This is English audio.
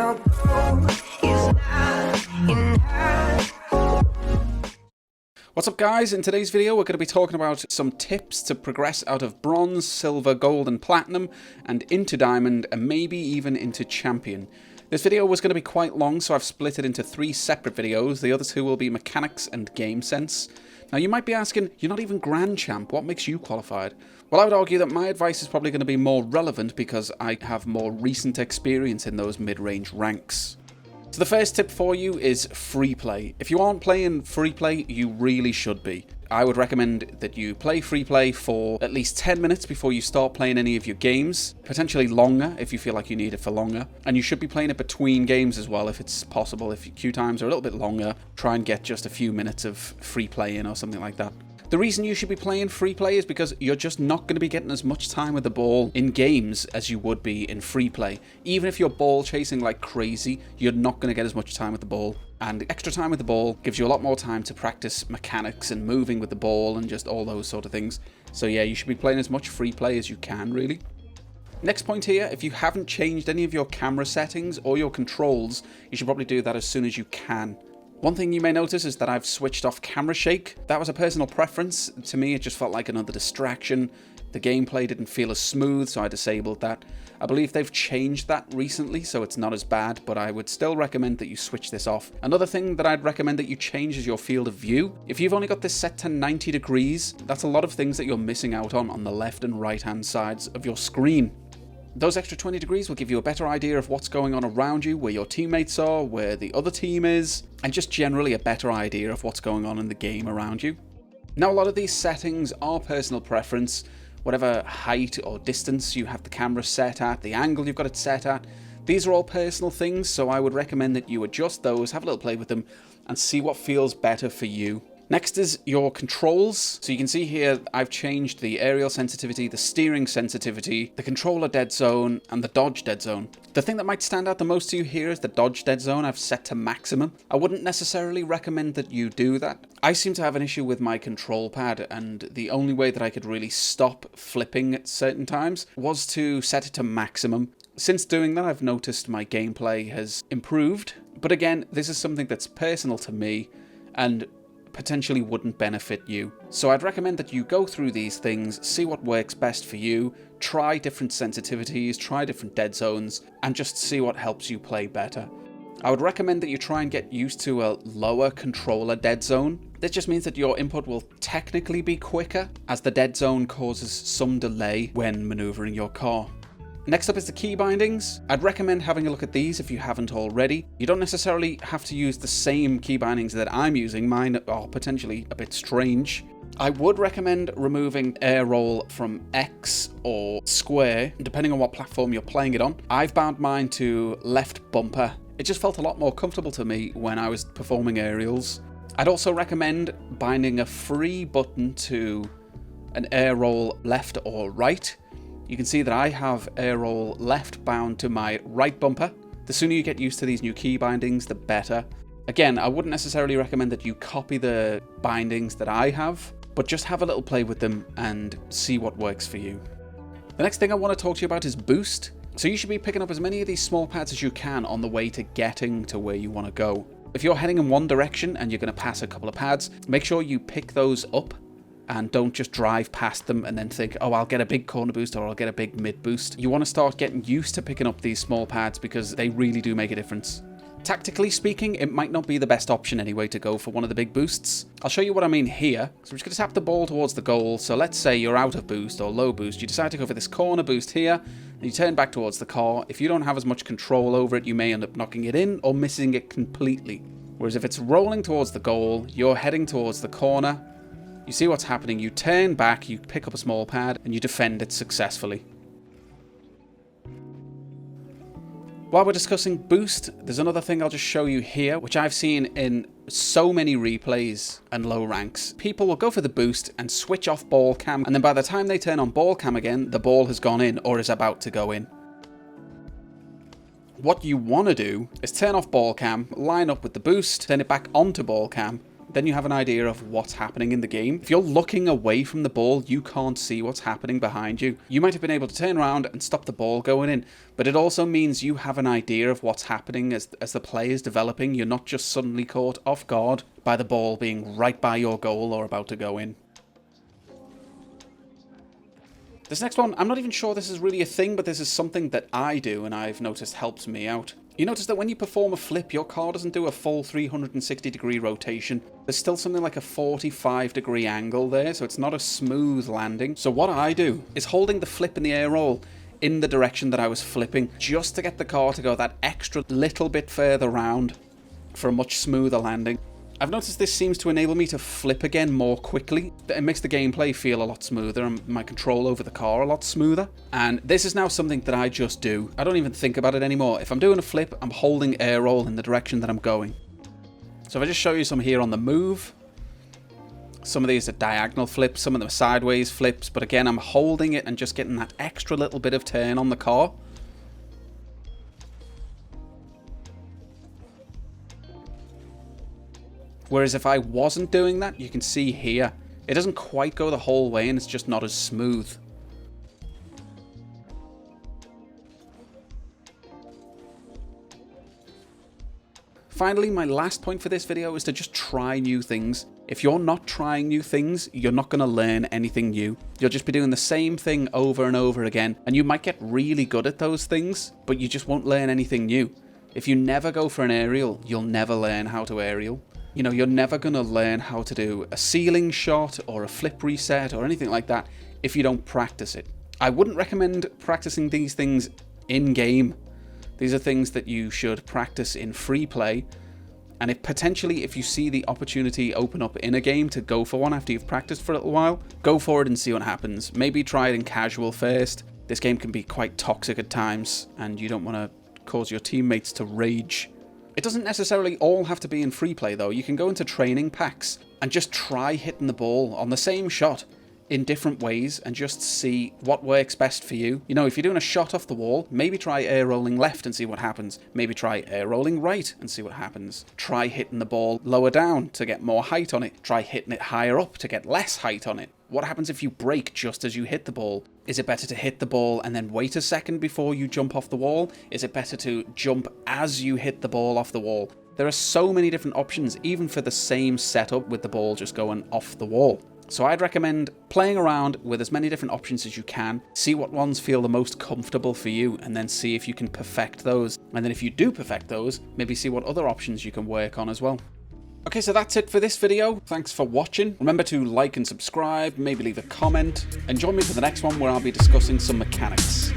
our goal is not enough. What's up guys, in today's video we're going to be talking about some tips to progress out of bronze, silver, gold and platinum and into diamond and maybe even into champion. This video was going to be quite long, so I've split it into 3 separate videos. The other 2 will be mechanics and game sense. Now you might be asking, you're not even Grand Champ, what makes you qualified? Well, I would argue that my advice is probably going to be more relevant because I have more recent experience in those mid-range ranks. So the first tip for you is free play. If you aren't playing free play, you really should be. I would recommend that you play free play for at least 10 minutes before you start playing any of your games, potentially longer if you feel like you need it for longer. And you should be playing it between games as well if it's possible. If your queue times are a little bit longer, try and get just a few minutes of free play in or something like that. The reason you should be playing free play is because you're just not going to be getting as much time with the ball in games as you would be in free play. Even if you're ball chasing like crazy, you're not going to get as much time with the ball. And extra time with the ball gives you a lot more time to practice mechanics and moving with the ball and just all those sort of things. So yeah, you should be playing as much free play as you can, really. Next point here, if you haven't changed any of your camera settings or your controls, you should probably do that as soon as you can. One thing you may notice is that I've switched off camera shake. That was a personal preference. To me, it just felt like another distraction. The gameplay didn't feel as smooth, so I disabled that. I believe they've changed that recently, so it's not as bad, but I would still recommend that you switch this off. Another thing that I'd recommend that you change is your field of view. If you've only got this set to 90 degrees, that's a lot of things that you're missing out on the left and right hand sides of your screen. Those extra 20 degrees will give you a better idea of what's going on around you, where your teammates are, where the other team is, and just generally a better idea of what's going on in the game around you. Now, a lot of these settings are personal preference. Whatever height or distance you have the camera set at, the angle you've got it set at, these are all personal things, so I would recommend that you adjust those, have a little play with them, and see what feels better for you. Next is your controls. So you can see here I've changed the aerial sensitivity, the steering sensitivity, the controller dead zone, and the dodge dead zone. The thing that might stand out the most to you here is the dodge dead zone I've set to maximum. I wouldn't necessarily recommend that you do that. I seem to have an issue with my control pad, and the only way that I could really stop flipping at certain times was to set it to maximum. Since doing that, I've noticed my gameplay has improved. But again, this is something that's personal to me, and potentially wouldn't benefit you. So I'd recommend that you go through these things, see what works best for you, try different sensitivities, try different dead zones, and just see what helps you play better. I would recommend that you try and get used to a lower controller dead zone. This just means that your input will technically be quicker, as the dead zone causes some delay when maneuvering your car. Next up is the key bindings. I'd recommend having a look at these if you haven't already. You don't necessarily have to use the same key bindings that I'm using. Mine are potentially a bit strange. I would recommend removing air roll from X or square, depending on what platform you're playing it on. I've bound mine to left bumper. It just felt a lot more comfortable to me when I was performing aerials. I'd also recommend binding a free button to an air roll left or right. You can see that I have air roll left bound to my right bumper. The sooner you get used to these new key bindings, the better. Again, I wouldn't necessarily recommend that you copy the bindings that I have, but just have a little play with them and see what works for you. The next thing I want to talk to you about is boost. So you should be picking up as many of these small pads as you can on the way to getting to where you want to go. If you're heading in one direction and you're going to pass a couple of pads, make sure you pick those up and don't just drive past them and then think, oh, I'll get a big corner boost or I'll get a big mid boost. You want to start getting used to picking up these small pads because they really do make a difference. Tactically speaking, it might not be the best option anyway to go for one of the big boosts. I'll show you what I mean here. So we're just going to tap the ball towards the goal. So let's say you're out of boost or low boost. You decide to go for this corner boost here and you turn back towards the car. If you don't have as much control over it, you may end up knocking it in or missing it completely. Whereas if it's rolling towards the goal, you're heading towards the corner. You see what's happening, you turn back, you pick up a small pad, and you defend it successfully. While we're discussing boost, there's another thing I'll just show you here, which I've seen in so many replays and low ranks. People will go for the boost and switch off ball cam, and then by the time they turn on ball cam again, the ball has gone in or is about to go in. What you want to do is turn off ball cam, line up with the boost, turn it back onto ball cam, then you have an idea of what's happening in the game. If you're looking away from the ball, you can't see what's happening behind you. You might have been able to turn around and stop the ball going in, but it also means you have an idea of what's happening as the play is developing. You're not just suddenly caught off guard by the ball being right by your goal or about to go in. This next one, I'm not even sure this is really a thing, but this is something that I do and I've noticed helps me out. You notice that when you perform a flip, your car doesn't do a full 360-degree rotation. There's still something like a 45-degree angle there, so it's not a smooth landing. So what I do is holding the flip in the air roll in the direction that I was flipping, just to get the car to go that extra little bit further round for a much smoother landing. I've noticed this seems to enable me to flip again more quickly. It makes the gameplay feel a lot smoother and my control over the car a lot smoother. And this is now something that I just do. I don't even think about it anymore. If I'm doing a flip, I'm holding air roll in the direction that I'm going. So if I just show you some here on the move. Some of these are diagonal flips, some of them are sideways flips. But again, I'm holding it and just getting that extra little bit of turn on the car. Whereas if I wasn't doing that, you can see here, it doesn't quite go the whole way and it's just not as smooth. Finally, my last point for this video is to just try new things. If you're not trying new things, you're not going to learn anything new. You'll just be doing the same thing over and over again, and you might get really good at those things, but you just won't learn anything new. If you never go for an aerial, you'll never learn how to aerial. You know, you're never going to learn how to do a ceiling shot or a flip reset or anything like that if you don't practice it. I wouldn't recommend practicing these things in-game. These are things that you should practice in free play. And if you see the opportunity open up in a game to go for one after you've practiced for a little while, go for it and see what happens. Maybe try it in casual first. This game can be quite toxic at times and you don't want to cause your teammates to rage. It doesn't necessarily all have to be in free play though. You can go into training packs and just try hitting the ball on the same shot in different ways and just see what works best for you. You know, if you're doing a shot off the wall, maybe try air rolling left and see what happens. Maybe try air rolling right and see what happens. Try hitting the ball lower down to get more height on it. Try hitting it higher up to get less height on it. What happens if you break just as you hit the ball? Is it better to hit the ball and then wait a second before you jump off the wall? Is it better to jump as you hit the ball off the wall? There are so many different options, even for the same setup with the ball just going off the wall. So I'd recommend playing around with as many different options as you can, see what ones feel the most comfortable for you, and then see if you can perfect those. And then if you do perfect those, maybe see what other options you can work on as well. Okay, so that's it for this video. Thanks for watching. Remember to like and subscribe, maybe leave a comment, and join me for the next one where I'll be discussing some mechanics.